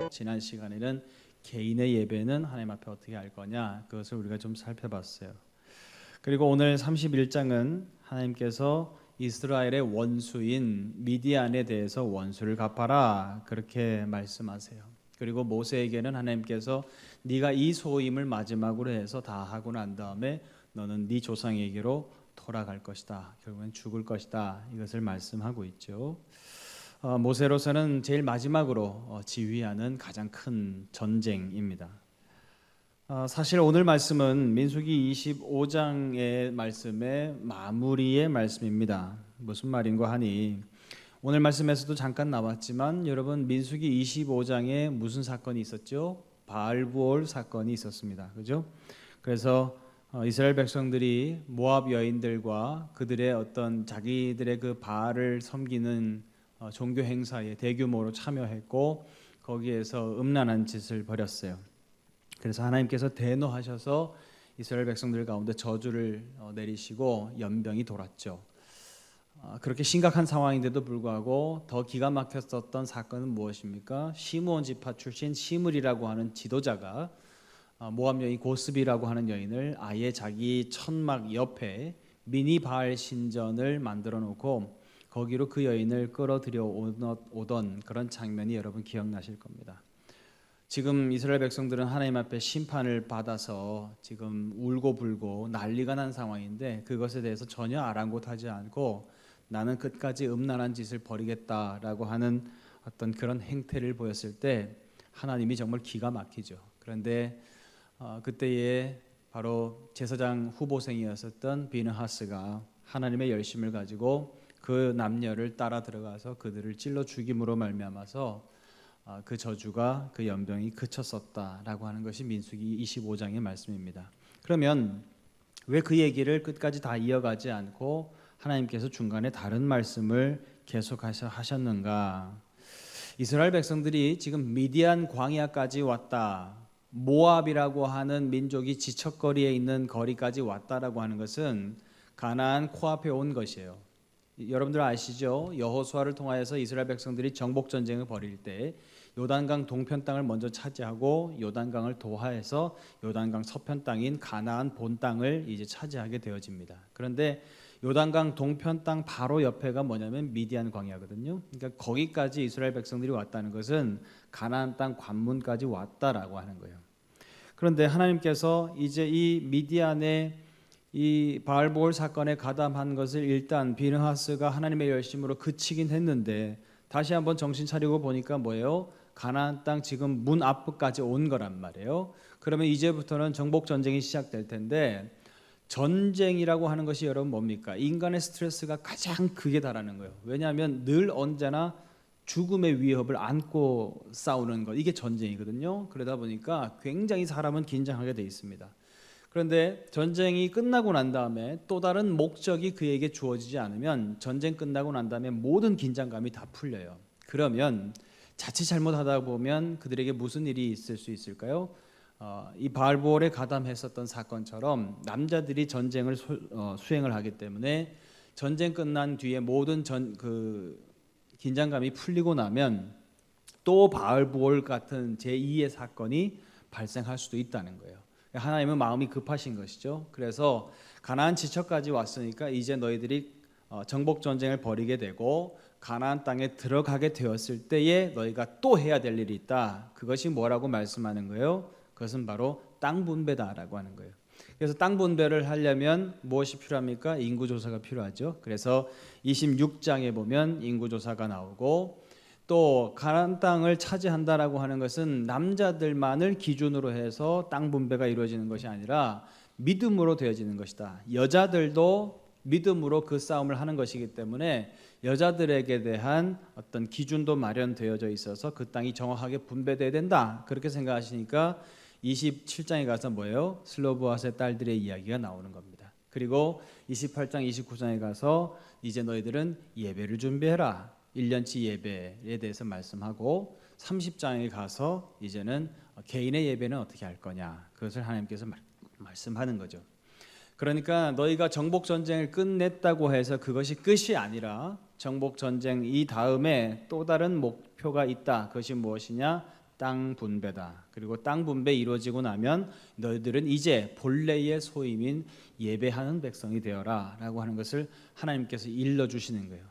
지난 시간에는 개인의 예배는 하나님 앞에 어떻게 할 거냐, 그것을 우리가 좀 살펴봤어요. 그리고 오늘 31장은 하나님께서 이스라엘의 원수인 미디안에 대해서 원수를 갚아라, 그렇게 말씀하세요. 그리고 모세에게는 하나님께서 네가 이 소임을 마지막으로 해서 다 하고 난 다음에 너는 네 조상에게로 돌아갈 것이다, 결국엔 죽을 것이다, 이것을 말씀하고 있죠. 모세로서는 제일 마지막으로 지휘하는 가장 큰 전쟁입니다. 사실 오늘 말씀은 민수기 25장의 말씀의 마무리의 말씀입니다. 무슨 말인가 하니, 오늘 말씀에서도 잠깐 나왔지만 여러분, 민수기 25장에 무슨 사건이 있었죠? 바알부올 사건이 있었습니다. 그죠? 그래서 이스라엘 백성들이 모압 여인들과 그들의 어떤 자기들의 그 바알을 섬기는 종교 행사에 대규모로 참여했고 거기에서 음란한 짓을 벌였어요. 그래서 하나님께서 대노하셔서 이스라엘 백성들 가운데 저주를 내리시고 연병이 돌았죠. 그렇게 심각한 상황인데도 불구하고 더 기가 막혔었던 사건은 무엇입니까? 시므온 지파 출신 시므리라고 하는 지도자가 모압 여인 고스비라고 하는 여인을 아예 자기 천막 옆에 미니 바알 신전을 만들어 놓고 거기로 그 여인을 끌어들여 오던 그런 장면이 여러분 기억나실 겁니다. 지금 이스라엘 백성들은 하나님 앞에 심판을 받아서 지금 울고불고 난리가 난 상황인데 그것에 대해서 전혀 아랑곳하지 않고 나는 끝까지 음란한 짓을 벌이겠다라고 하는 어떤 그런 행태를 보였을 때 하나님이 정말 기가 막히죠. 그런데 그때에 바로 제사장 후보생이었었던 비느하스가 하나님의 열심을 가지고 그 남녀를 따라 들어가서 그들을 찔러 죽임으로 말미암아서 그 저주가, 그 연병이 그쳤었다라고 하는 것이 민수기 25장의 말씀입니다. 그러면 왜 그 얘기를 끝까지 다 이어가지 않고 하나님께서 중간에 다른 말씀을 계속해서 하셨는가? 이스라엘 백성들이 지금 미디안 광야까지 왔다, 모압이라고 하는 민족이 지척거리에 있는 거리까지 왔다라고 하는 것은 가나안 코앞에 온 것이에요. 여러분들 아시죠? 여호수아를 통하여서 이스라엘 백성들이 정복 전쟁을 벌일 때 요단강 동편 땅을 먼저 차지하고 요단강을 도하해서 요단강 서편 땅인 가나안 본 땅을 이제 차지하게 되어집니다. 그런데 요단강 동편 땅 바로 옆에가 뭐냐면 미디안 광야거든요. 그러니까 거기까지 이스라엘 백성들이 왔다는 것은 가나안 땅 관문까지 왔다라고 하는 거예요. 그런데 하나님께서 이제 이 미디안의 이 바알보올 사건에 가담한 것을 일단 비느하스가 하나님의 열심으로 그치긴 했는데 다시 한번 정신 차리고 보니까 뭐예요? 가나안 땅 지금 문 앞까지 온 거란 말이에요. 그러면 이제부터는 정복 전쟁이 시작될 텐데, 전쟁이라고 하는 것이 여러분 뭡니까? 인간의 스트레스가 가장 크게 달하는 거예요. 왜냐하면 늘 언제나 죽음의 위협을 안고 싸우는 것, 이게 전쟁이거든요. 그러다 보니까 굉장히 사람은 긴장하게 돼 있습니다. 그런데 전쟁이 끝나고 난 다음에 또 다른 목적이 그에게 주어지지 않으면 전쟁 끝나고 난 다음에 모든 긴장감이 다 풀려요. 그러면 자칫 잘못하다 보면 그들에게 무슨 일이 있을 수 있을까요? 이 바알보올에 가담했었던 사건처럼 남자들이 전쟁을 수행을 하기 때문에 전쟁 끝난 뒤에 모든 긴장감이 풀리고 나면 또 바알보올 같은 제2의 사건이 발생할 수도 있다는 거예요. 하나님은 마음이 급하신 것이죠. 그래서 가나안 지척까지 왔으니까 이제 너희들이 정복 전쟁을 벌이게 되고 가나안 땅에 들어가게 되었을 때에 너희가 또 해야 될 일이 있다. 그것이 뭐라고 말씀하는 거예요? 그것은 바로 땅 분배다라고 하는 거예요. 그래서 땅 분배를 하려면 무엇이 필요합니까? 인구조사가 필요하죠. 그래서 26장에 보면 인구조사가 나오고, 또 가나안 땅을 차지한다라고 하는 것은 남자들만을 기준으로 해서 땅 분배가 이루어지는 것이 아니라 믿음으로 되어지는 것이다. 여자들도 믿음으로 그 싸움을 하는 것이기 때문에 여자들에게 대한 어떤 기준도 마련되어져 있어서 그 땅이 정확하게 분배돼야 된다. 그렇게 생각하시니까 27장에 가서 뭐예요? 슬로브앗의 딸들의 이야기가 나오는 겁니다. 그리고 28장, 29장에 가서 이제 너희들은 예배를 준비해라. 1년치 예배에 대해서 말씀하고, 30장에 가서 이제는 개인의 예배는 어떻게 할 거냐, 그것을 하나님께서 말씀하는 거죠. 그러니까 너희가 정복 전쟁을 끝냈다고 해서 그것이 끝이 아니라 정복 전쟁 이 다음에 또 다른 목표가 있다. 그것이 무엇이냐? 땅 분배다. 그리고 땅 분배 이루어지고 나면 너희들은 이제 본래의 소임인 예배하는 백성이 되어라 라고 하는 것을 하나님께서 일러주시는 거예요.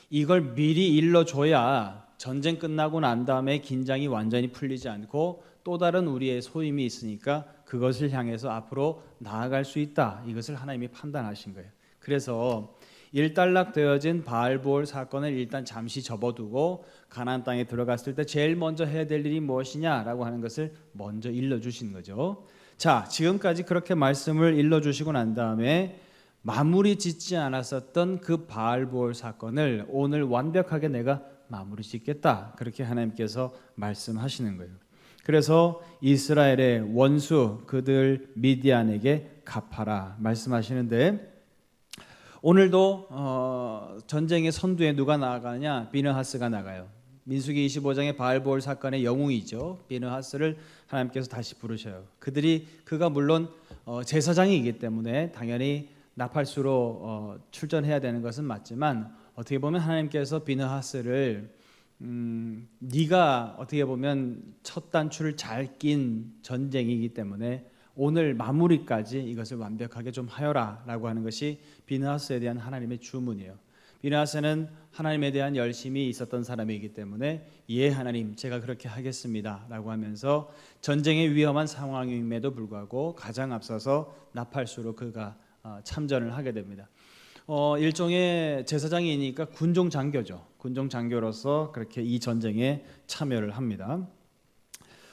이걸 미리 일러줘야 전쟁 끝나고 난 다음에 긴장이 완전히 풀리지 않고 또 다른 우리의 소임이 있으니까 그것을 향해서 앞으로 나아갈 수 있다. 이것을 하나님이 판단하신 거예요. 그래서 일단락되어진 바알보올 사건을 일단 잠시 접어두고 가나안 땅에 들어갔을 때 제일 먼저 해야 될 일이 무엇이냐라고 하는 것을 먼저 일러주신 거죠. 자, 지금까지 그렇게 말씀을 일러주시고 난 다음에 마무리 짓지 않았었던 그 바알보올 사건을 오늘 완벽하게 내가 마무리 짓겠다. 그렇게 하나님께서 말씀하시는 거예요. 그래서 이스라엘의 원수 그들 미디안에게 갚아라 말씀하시는데 오늘도 전쟁의 선두에 누가 나가냐? 비느하스가 나가요. 민수기 25장의 바알보올 사건의 영웅이죠. 비느하스를 하나님께서 다시 부르셔요. 그가 물론 제사장이기 때문에 당연히 나팔수로 출전해야 되는 것은 맞지만 어떻게 보면 하나님께서 비느하스를 네가 어떻게 보면 첫 단추를 잘 낀 전쟁이기 때문에 오늘 마무리까지 이것을 완벽하게 좀 하여라 라고 하는 것이 비느하스에 대한 하나님의 주문이에요. 비느하스는 하나님에 대한 열심이 있었던 사람이기 때문에 예 하나님 제가 그렇게 하겠습니다 라고 하면서 전쟁의 위험한 상황임에도 불구하고 가장 앞서서 나팔수로 그가 참전을 하게 됩니다. 일종의 제사장이니까 군종 장교죠. 군종 장교로서 그렇게 이 전쟁에 참여를 합니다.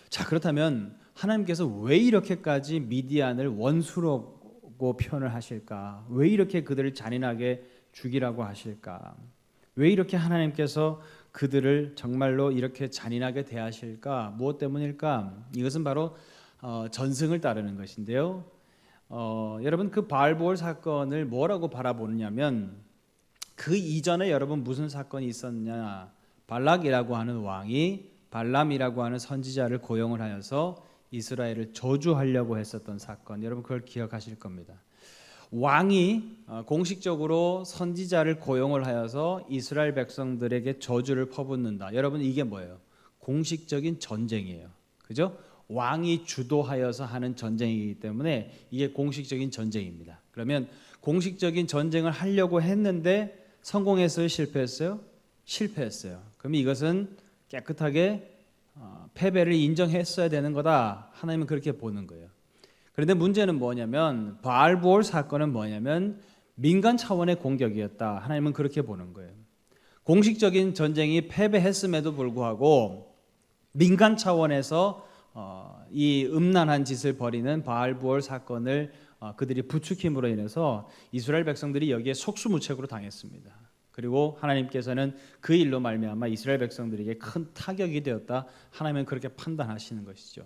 자, 그렇다면 하나님께서 왜 이렇게까지 미디안을 원수라고 표현을 하실까? 왜 이렇게 그들을 잔인하게 죽이라고 하실까? 왜 이렇게 하나님께서 그들을 정말로 이렇게 잔인하게 대하실까? 무엇 때문일까? 이것은 바로 전승을 따르는 것인데요. 여러분 그 바알보올 사건을 뭐라고 바라보느냐면 그 이전에 여러분 무슨 사건이 있었냐? 발락이라고 하는 왕이 발람이라고 하는 선지자를 고용을 하여서 이스라엘을 저주하려고 했었던 사건. 여러분 그걸 기억하실 겁니다. 왕이 공식적으로 선지자를 고용을 하여서 이스라엘 백성들에게 저주를 퍼붓는다. 여러분 이게 뭐예요? 공식적인 전쟁이에요. 그죠? 왕이 주도하여서 하는 전쟁이기 때문에 이게 공식적인 전쟁입니다. 그러면 공식적인 전쟁을 하려고 했는데 성공했어요? 실패했어요? 실패했어요. 그럼 이것은 깨끗하게 패배를 인정했어야 되는 거다. 하나님은 그렇게 보는 거예요. 그런데 문제는 뭐냐면 바알보올 사건은 뭐냐면 민간 차원의 공격이었다. 하나님은 그렇게 보는 거예요. 공식적인 전쟁이 패배했음에도 불구하고 민간 차원에서 이 음란한 짓을 벌이는 바알보올 사건을 그들이 부추김으로 인해서 이스라엘 백성들이 여기에 속수무책으로 당했습니다. 그리고 하나님께서는 그 일로 말미암아 이스라엘 백성들에게 큰 타격이 되었다. 하나님은 그렇게 판단하시는 것이죠.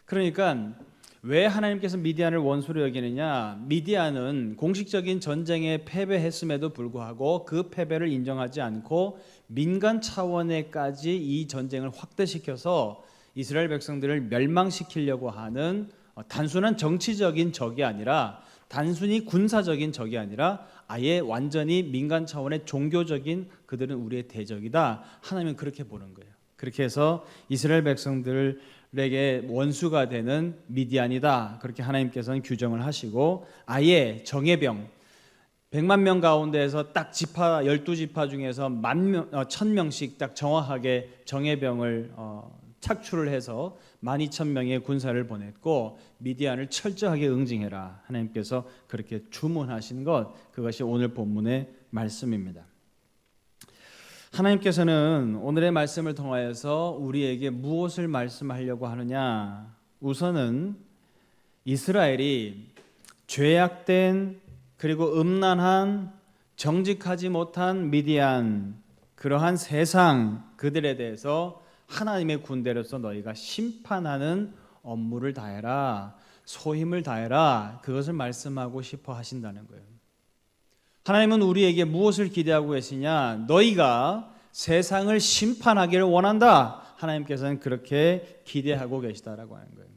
그러니까 왜 하나님께서 미디안을 원수로 여기느냐? 미디안은 공식적인 전쟁에 패배했음에도 불구하고 그 패배를 인정하지 않고 민간 차원에까지 이 전쟁을 확대시켜서 이스라엘 백성들을 멸망시키려고 하는 단순한 정치적인 적이 아니라 단순히 군사적인 적이 아니라 아예 완전히 민간 차원의 종교적인 그들은 우리의 대적이다. 하나님은 그렇게 보는 거예요. 그렇게 해서 이스라엘 백성들에게 원수가 되는 미디안이다. 그렇게 하나님께서는 규정을 하시고 아예 정예병 100만 명 가운데에서 딱 지파 12지파 중에서 1000명씩 딱 정확하게 정예병을 착출을 해서 12,000명의 군사를 보냈고 미디안을 철저하게 응징해라. 하나님께서 그렇게 주문하신 것, 그것이 오늘 본문의 말씀입니다. 하나님께서는 오늘의 말씀을 통하여서 우리에게 무엇을 말씀하려고 하느냐? 우선은 이스라엘이 죄악된 그리고 음란한 정직하지 못한 미디안 그러한 세상 그들에 대해서 하나님의 군대로서 너희가 심판하는 업무를 다해라. 소임을 다해라. 그것을 말씀하고 싶어 하신다는 거예요. 하나님은 우리에게 무엇을 기대하고 계시냐? 너희가 세상을 심판하기를 원한다. 하나님께서는 그렇게 기대하고 계시다라고 하는 거예요.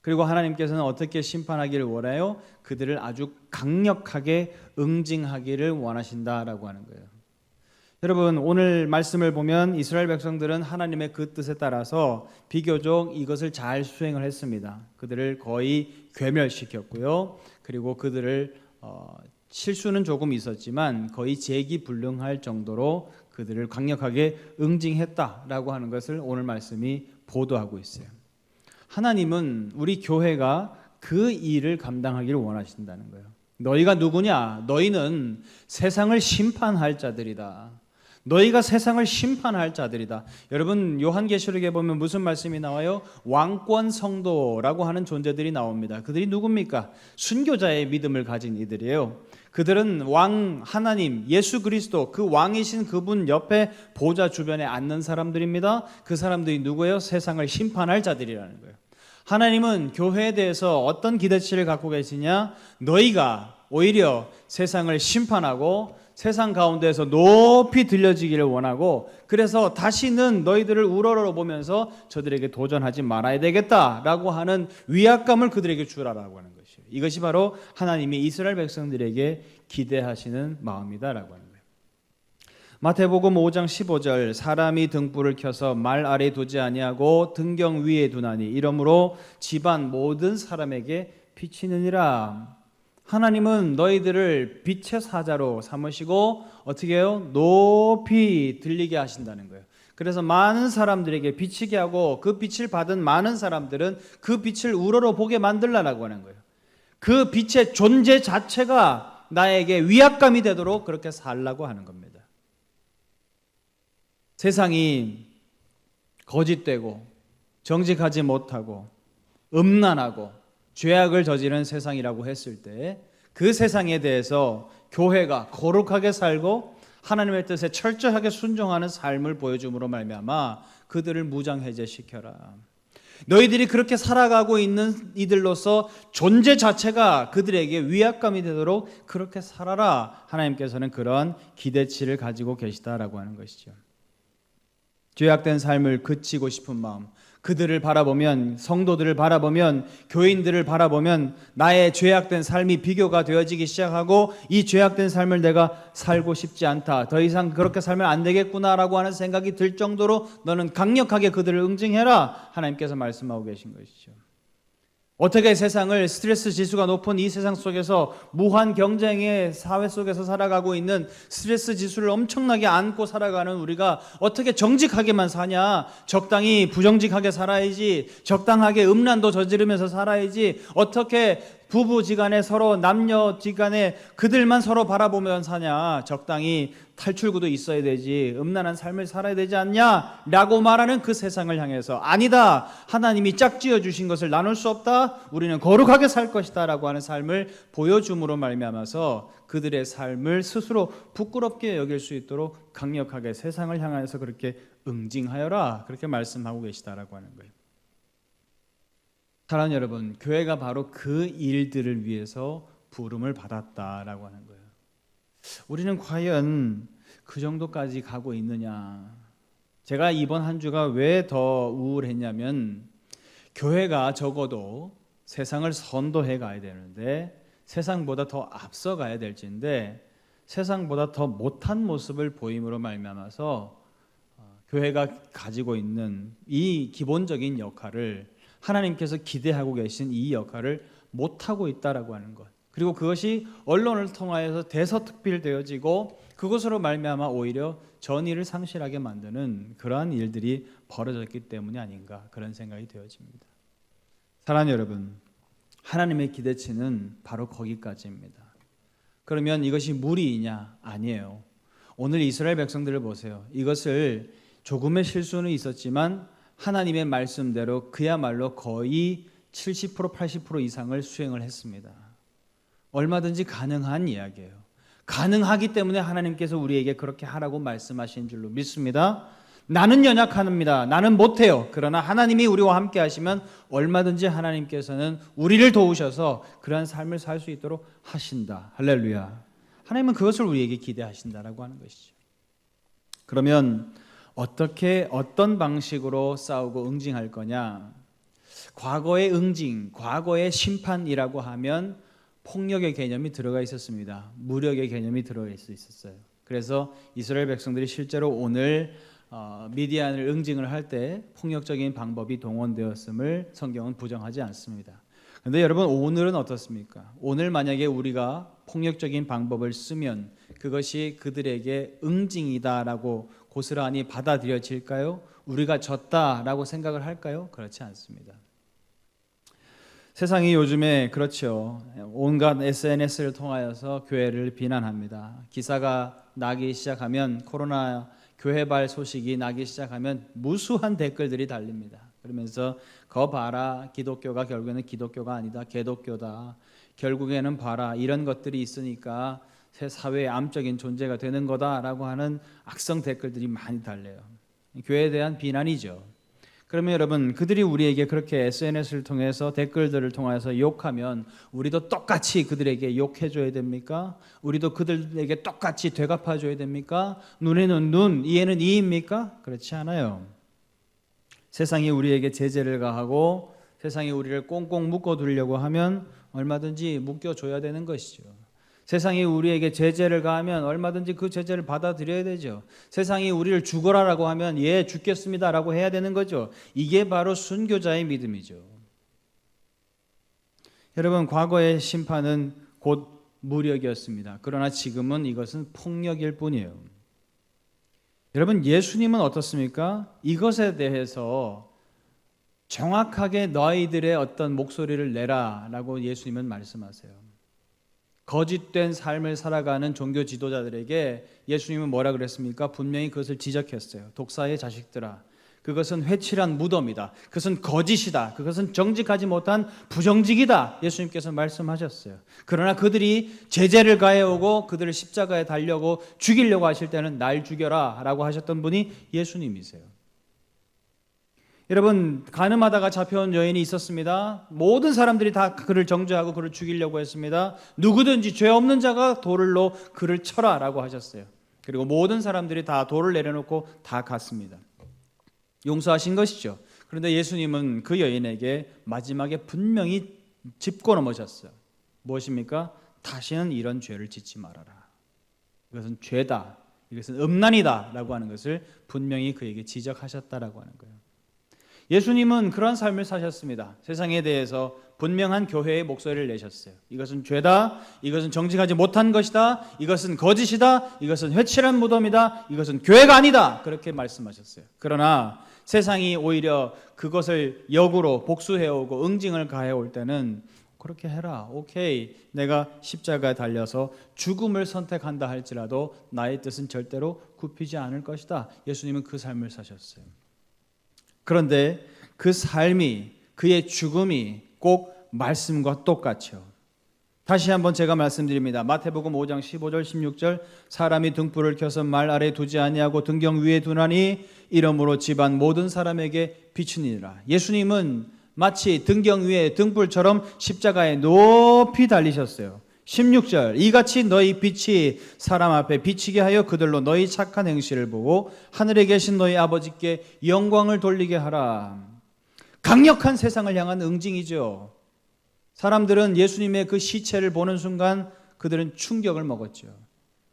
그리고 하나님께서는 어떻게 심판하기를 원해요? 그들을 아주 강력하게 응징하기를 원하신다라고 하는 거예요. 여러분, 오늘 말씀을 보면 이스라엘 백성들은 하나님의 그 뜻에 따라서 비교적 이것을 잘 수행을 했습니다. 그들을 거의 괴멸시켰고요. 그리고 그들을 실수는 조금 있었지만 거의 재기불능할 정도로 그들을 강력하게 응징했다라고 하는 것을 오늘 말씀이 보도하고 있어요. 하나님은 우리 교회가 그 일을 감당하기를 원하신다는 거예요. 너희가 누구냐? 너희는 세상을 심판할 자들이다. 너희가 세상을 심판할 자들이다. 여러분, 요한계시록에 보면 무슨 말씀이 나와요? 왕권 성도라고 하는 존재들이 나옵니다. 그들이 누굽니까? 순교자의 믿음을 가진 이들이에요. 그들은 왕 하나님 예수 그리스도, 그 왕이신 그분 옆에 보좌 주변에 앉는 사람들입니다. 그 사람들이 누구예요? 세상을 심판할 자들이라는 거예요. 하나님은 교회에 대해서 어떤 기대치를 갖고 계시냐? 너희가 오히려 세상을 심판하고 세상 가운데에서 높이 들려지기를 원하고, 그래서 다시는 너희들을 우러러보면서 저들에게 도전하지 말아야 되겠다라고 하는 위압감을 그들에게 주라라고 하는 것이에요. 이것이 바로 하나님이 이스라엘 백성들에게 기대하시는 마음이다라고 하는 거예요. 마태복음 5장 15절, 사람이 등불을 켜서 말 아래 두지 아니하고 등경 위에 두나니 이러므로 집안 모든 사람에게 비치느니라. 하나님은 너희들을 빛의 사자로 삼으시고 어떻게 해요? 높이 들리게 하신다는 거예요. 그래서 많은 사람들에게 비치게 하고 그 빛을 받은 많은 사람들은 그 빛을 우러러 보게 만들라라고 하는 거예요. 그 빛의 존재 자체가 나에게 위압감이 되도록 그렇게 살라고 하는 겁니다. 세상이 거짓되고 정직하지 못하고 음란하고 죄악을 저지른 세상이라고 했을 때 그 세상에 대해서 교회가 거룩하게 살고 하나님의 뜻에 철저하게 순종하는 삶을 보여줌으로 말미암아 그들을 무장해제시켜라. 너희들이 그렇게 살아가고 있는 이들로서 존재 자체가 그들에게 위압감이 되도록 그렇게 살아라. 하나님께서는 그런 기대치를 가지고 계시다라고 하는 것이죠. 죄악된 삶을 그치고 싶은 마음, 그들을 바라보면, 성도들을 바라보면, 교인들을 바라보면 나의 죄악된 삶이 비교가 되어지기 시작하고 이 죄악된 삶을 내가 살고 싶지 않다, 더 이상 그렇게 살면 안 되겠구나라고 하는 생각이 들 정도로 너는 강력하게 그들을 응징해라. 하나님께서 말씀하고 계신 것이죠. 어떻게 세상을 스트레스 지수가 높은 이 세상 속에서 무한 경쟁의 사회 속에서 살아가고 있는 스트레스 지수를 엄청나게 안고 살아가는 우리가 어떻게 정직하게만 사냐? 적당히 부정직하게 살아야지. 적당하게 음란도 저지르면서 살아야지. 어떻게 부부지간에 서로 남녀지간에 그들만 서로 바라보면 사냐? 적당히 탈출구도 있어야 되지. 음란한 삶을 살아야 되지 않냐? 라고 말하는 그 세상을 향해서 아니다. 하나님이 짝지어 주신 것을 나눌 수 없다. 우리는 거룩하게 살 것이다 라고 하는 삶을 보여줌으로 말미암아서 그들의 삶을 스스로 부끄럽게 여길 수 있도록 강력하게 세상을 향해서 그렇게 응징하여라. 그렇게 말씀하고 계시다라고 하는 거예요. 사랑하는 여러분, 교회가 바로 그 일들을 위해서 부름을 받았다라고 하는 거예요. 우리는 과연 그 정도까지 가고 있느냐? 제가 이번 한 주가 왜 더 우울했냐면 교회가 적어도 세상을 선도해 가야 되는데 세상보다 더 앞서 가야 될진데 세상보다 더 못한 모습을 보임으로 말미암아서 교회가 가지고 있는 이 기본적인 역할을, 하나님께서 기대하고 계신 이 역할을 못하고 있다라고 하는 것, 그리고 그것이 언론을 통하여서 대서특필되어지고 그것으로 말미암아 오히려 전의를 상실하게 만드는 그러한 일들이 벌어졌기 때문이 아닌가, 그런 생각이 되어집니다. 사랑하는 여러분, 하나님의 기대치는 바로 거기까지입니다. 그러면 이것이 무리이냐? 아니에요. 오늘 이스라엘 백성들을 보세요. 이것을 조금의 실수는 있었지만 하나님의 말씀대로 그야말로 거의 70% 80% 이상을 수행을 했습니다. 얼마든지 가능한 이야기예요. 가능하기 때문에 하나님께서 우리에게 그렇게 하라고 말씀하신 줄로 믿습니다. 나는 연약합니다. 나는 못해요. 그러나 하나님이 우리와 함께 하시면 얼마든지 하나님께서는 우리를 도우셔서 그러한 삶을 살 수 있도록 하신다. 할렐루야. 하나님은 그것을 우리에게 기대하신다라고 하는 것이죠. 그러면 어떻게, 어떤 방식으로 싸우고 응징할 거냐? 과거의 응징, 과거의 심판이라고 하면 폭력의 개념이 들어가 있었습니다. 무력의 개념이 들어가 있었어요. 그래서 이스라엘 백성들이 실제로 오늘 미디안을 응징을 할 때 폭력적인 방법이 동원되었음을 성경은 부정하지 않습니다. 그런데 여러분, 오늘은 어떻습니까? 오늘 만약에 우리가 폭력적인 방법을 쓰면 그것이 그들에게 응징이다라고 고스란히 받아들여질까요? 우리가 졌다라고 생각을 할까요? 그렇지 않습니다. 세상이 요즘에 그렇죠. 온갖 SNS를 통하여서 교회를 비난합니다. 기사가 나기 시작하면, 코로나 교회발 소식이 나기 시작하면 무수한 댓글들이 달립니다. 그러면서 거 봐라, 기독교가 결국에는 기독교가 아니다, 개독교다. 결국에는 봐라, 이런 것들이 있으니까 새 사회의 암적인 존재가 되는 거다라고 하는 악성 댓글들이 많이 달려요. 교회에 대한 비난이죠. 그러면 여러분, 그들이 우리에게 그렇게 SNS를 통해서 댓글들을 통해서 욕하면 우리도 똑같이 그들에게 욕해줘야 됩니까? 우리도 그들에게 똑같이 되갚아줘야 됩니까? 눈에는 눈, 이에는 이입니까? 그렇지 않아요. 세상이 우리에게 제재를 가하고 세상이 우리를 꽁꽁 묶어두려고 하면 얼마든지 묶여줘야 되는 것이죠. 세상이 우리에게 제재를 가하면 얼마든지 그 제재를 받아들여야 되죠. 세상이 우리를 죽어라라고 하면 예, 죽겠습니다라고 해야 되는 거죠. 이게 바로 순교자의 믿음이죠. 여러분, 과거의 심판은 곧 무력이었습니다. 그러나 지금은 이것은 폭력일 뿐이에요. 여러분, 예수님은 어떻습니까? 이것에 대해서 정확하게 너희들의 어떤 목소리를 내라라고 예수님은 말씀하세요. 거짓된 삶을 살아가는 종교 지도자들에게 예수님은 뭐라 그랬습니까? 분명히 그것을 지적했어요. 독사의 자식들아, 그것은 회칠한 무덤이다. 그것은 거짓이다. 그것은 정직하지 못한 부정직이다. 예수님께서 말씀하셨어요. 그러나 그들이 제재를 가해오고 그들을 십자가에 달려고 죽이려고 하실 때는 날 죽여라 라고 하셨던 분이 예수님이세요. 여러분, 간음하다가 잡혀온 여인이 있었습니다. 모든 사람들이 다 그를 정죄하고 그를 죽이려고 했습니다. 누구든지 죄 없는 자가 돌로 그를 쳐라라고 하셨어요. 그리고 모든 사람들이 다 돌을 내려놓고 다 갔습니다. 용서하신 것이죠. 그런데 예수님은 그 여인에게 마지막에 분명히 짚고 넘어졌어요. 무엇입니까? 다시는 이런 죄를 짓지 말아라. 이것은 죄다. 이것은 음란이다 라고 하는 것을 분명히 그에게 지적하셨다라고 하는 거예요. 예수님은 그런 삶을 사셨습니다. 세상에 대해서 분명한 교회의 목소리를 내셨어요. 이것은 죄다, 이것은 정직하지 못한 것이다, 이것은 거짓이다, 이것은 회칠한 무덤이다, 이것은 교회가 아니다, 그렇게 말씀하셨어요. 그러나 세상이 오히려 그것을 역으로 복수해오고 응징을 가해올 때는 그렇게 해라, 오케이, 내가 십자가에 달려서 죽음을 선택한다 할지라도 나의 뜻은 절대로 굽히지 않을 것이다. 예수님은 그 삶을 사셨어요. 그런데 그 삶이, 그의 죽음이 꼭 말씀과 똑같죠. 다시 한번 제가 말씀드립니다. 마태복음 5장 15절 16절, 사람이 등불을 켜서 말 아래 두지 아니하고 등경 위에 두나니 이러므로 집안 모든 사람에게 비추니라. 예수님은 마치 등경 위에 등불처럼 십자가에 높이 달리셨어요. 16절, 이같이 너희 빛이 사람 앞에 비치게 하여 그들로 너희 착한 행실을 보고 하늘에 계신 너희 아버지께 영광을 돌리게 하라. 강력한 세상을 향한 응징이죠. 사람들은 예수님의 그 시체를 보는 순간 그들은 충격을 먹었죠.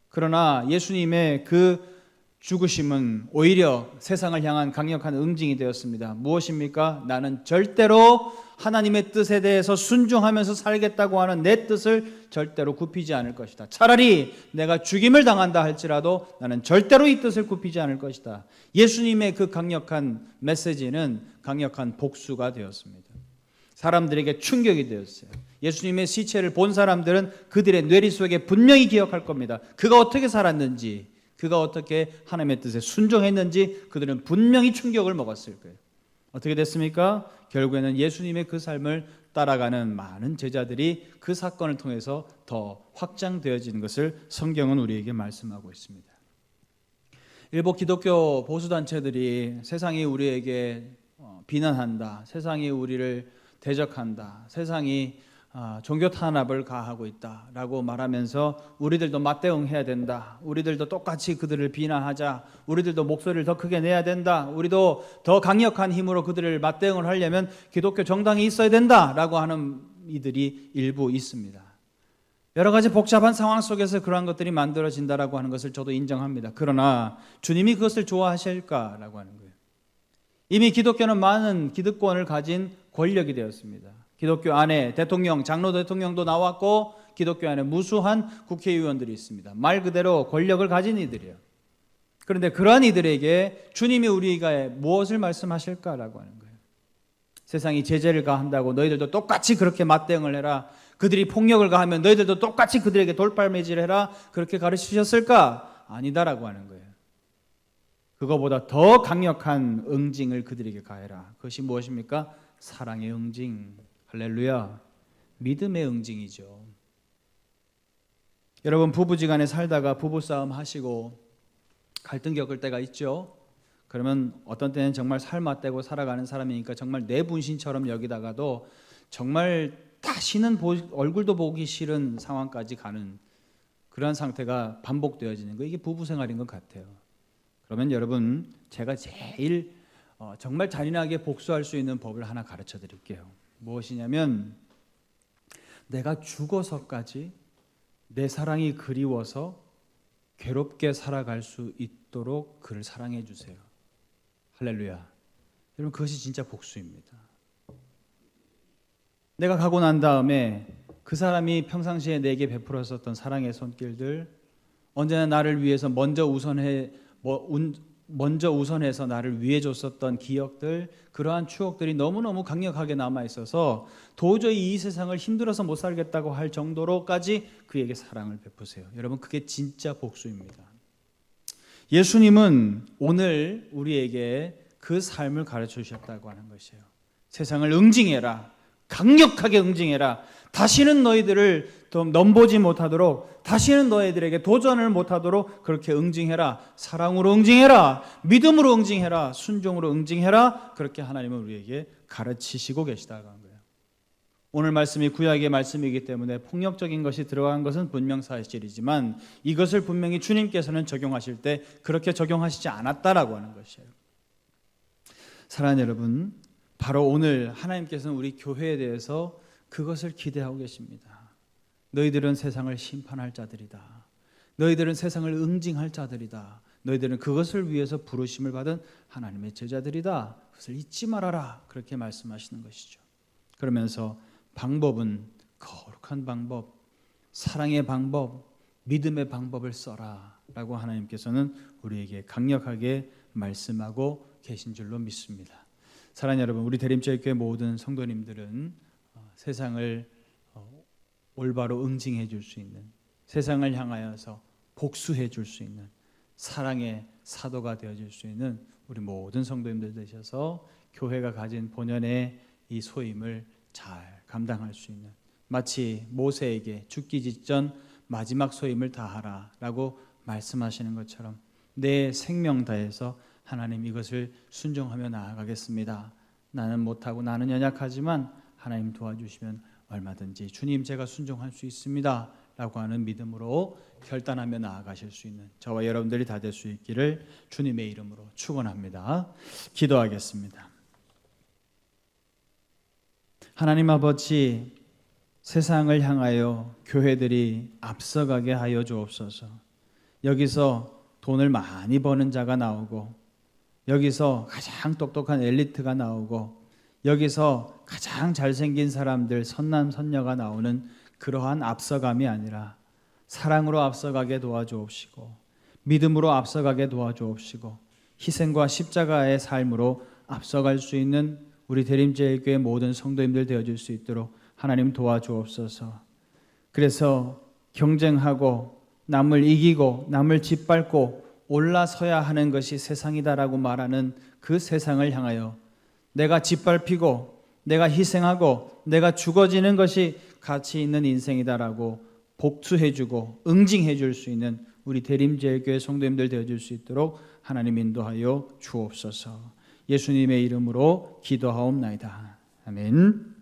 그러나 예수님의 그 죽으심은 오히려 세상을 향한 강력한 응징이 되었습니다. 무엇입니까? 나는 절대로 하나님의 뜻에 대해서 순종하면서 살겠다고 하는 내 뜻을 절대로 굽히지 않을 것이다. 차라리 내가 죽임을 당한다 할지라도 나는 절대로 이 뜻을 굽히지 않을 것이다. 예수님의 그 강력한 메시지는 강력한 복수가 되었습니다. 사람들에게 충격이 되었어요. 예수님의 시체를 본 사람들은 그들의 뇌리 속에 분명히 기억할 겁니다. 그가 어떻게 살았는지, 그가 어떻게 하나님의 뜻에 순종했는지 그들은 분명히 충격을 먹었을 거예요. 어떻게 됐습니까? 결국에는 예수님의 그 삶을 따라가는 많은 제자들이 그 사건을 통해서 더 확장되어지는 것을 성경은 우리에게 말씀하고 있습니다. 일부 기독교 보수단체들이 세상이 우리에게 비난한다, 세상이 우리를 대적한다, 세상이 종교 탄압을 가하고 있다라고 말하면서 우리들도 맞대응해야 된다, 우리들도 똑같이 그들을 비난하자, 우리들도 목소리를 더 크게 내야 된다, 우리도 더 강력한 힘으로 그들을 맞대응을 하려면 기독교 정당이 있어야 된다라고 하는 이들이 일부 있습니다. 여러 가지 복잡한 상황 속에서 그러한 것들이 만들어진다라고 하는 것을 저도 인정합니다. 그러나 주님이 그것을 좋아하실까라고 하는 거예요. 이미 기독교는 많은 기득권을 가진 권력이 되었습니다. 기독교 안에 대통령, 장로 대통령도 나왔고 기독교 안에 무수한 국회의원들이 있습니다. 말 그대로 권력을 가진 이들이에요. 그런데 그러한 이들에게 주님이 우리가 무엇을 말씀하실까라고 하는 거예요. 세상이 제재를 가한다고 너희들도 똑같이 그렇게 맞대응을 해라. 그들이 폭력을 가하면 너희들도 똑같이 그들에게 돌팔매질해라. 그렇게 가르치셨을까? 아니다라고 하는 거예요. 그거보다 더 강력한 응징을 그들에게 가해라. 그것이 무엇입니까? 사랑의 응징. 할렐루야. 믿음의 응징이죠. 여러분, 부부지간에 살다가 부부싸움 하시고 갈등 겪을 때가 있죠. 그러면 어떤 때는 정말 살맛대고 살아가는 사람이니까 정말 내 분신처럼 여기다가도 정말 다시는 얼굴도 보기 싫은 상황까지 가는 그러한 상태가 반복되어지는 거, 이게 부부 생활인 것 같아요. 그러면 여러분, 제가 제일 정말 잔인하게 복수할 수 있는 법을 하나 가르쳐 드릴게요. 무엇이냐면, 내가 죽어서까지 내 사랑이 그리워서 괴롭게 살아갈 수 있도록 그를 사랑해 주세요. 할렐루야. 여러분, 그것이 진짜 복수입니다. 내가 가고 난 다음에 그 사람이 평상시에 내게 베풀었었던 사랑의 손길들, 언제나 나를 위해서 먼저 우선해서 나를 위해 줬었던 기억들, 그러한 추억들이 너무너무 강력하게 남아있어서 도저히 이 세상을 힘들어서 못 살겠다고 할 정도로까지 그에게 사랑을 베푸세요. 여러분, 그게 진짜 복수입니다. 예수님은 오늘 우리에게 그 삶을 가르쳐 주셨다고 하는 것이에요. 세상을 응징해라. 강력하게 응징해라. 다시는 너희들을 넘보지 못하도록, 다시는 너희들에게 도전을 못하도록 그렇게 응징해라. 사랑으로 응징해라. 믿음으로 응징해라. 순종으로 응징해라. 그렇게 하나님은 우리에게 가르치시고 계시다고 하는 거예요. 오늘 말씀이 구약의 말씀이기 때문에 폭력적인 것이 들어간 것은 분명 사실이지만 이것을 분명히 주님께서는 적용하실 때 그렇게 적용하시지 않았다라고 하는 것이에요. 사랑하는 여러분, 바로 오늘 하나님께서는 우리 교회에 대해서 그것을 기대하고 계십니다. 너희들은 세상을 심판할 자들이다. 너희들은 세상을 응징할 자들이다. 너희들은 그것을 위해서 부르심을 받은 하나님의 제자들이다. 그것을 잊지 말아라. 그렇게 말씀하시는 것이죠. 그러면서 방법은 거룩한 방법, 사랑의 방법, 믿음의 방법을 써라 라고 하나님께서는 우리에게 강력하게 말씀하고 계신 줄로 믿습니다. 사랑하는 여러분, 우리 대림제일교회 모든 성도님들은 세상을 올바로 응징해 줄 수 있는, 세상을 향하여서 복수해 줄 수 있는 사랑의 사도가 되어줄 수 있는 우리 모든 성도님들 되셔서 교회가 가진 본연의 이 소임을 잘 감당할 수 있는, 마치 모세에게 죽기 직전 마지막 소임을 다하라 라고 말씀하시는 것처럼 내 생명 다해서 하나님, 이것을 순종하며 나아가겠습니다. 나는 못하고 나는 연약하지만 하나님 도와주시면 얼마든지 주님, 제가 순종할 수 있습니다 라고 하는 믿음으로 결단하며 나아가실 수 있는 저와 여러분들이 다 될 수 있기를 주님의 이름으로 축원합니다. 기도하겠습니다. 하나님 아버지, 세상을 향하여 교회들이 앞서가게 하여 주옵소서. 여기서 돈을 많이 버는 자가 나오고, 여기서 가장 똑똑한 엘리트가 나오고, 여기서 가장 잘생긴 사람들, 선남 선녀가 나오는 그러한 앞서감이 아니라 사랑으로 앞서가게 도와주옵시고, 믿음으로 앞서가게 도와주옵시고, 희생과 십자가의 삶으로 앞서갈 수 있는 우리 대림제일교회 모든 성도님들 되어줄 수 있도록 하나님 도와주옵소서. 그래서 경쟁하고 남을 이기고 남을 짓밟고 올라서야 하는 것이 세상이다라고 말하는 그 세상을 향하여 내가 짓밟히고 내가 희생하고 내가 죽어지는 것이 가치 있는 인생이다라고 복수해주고 응징해줄 수 있는 우리 대림제일교회 성도님들 되어줄 수 있도록 하나님 인도하여 주옵소서. 예수님의 이름으로 기도하옵나이다. 아멘.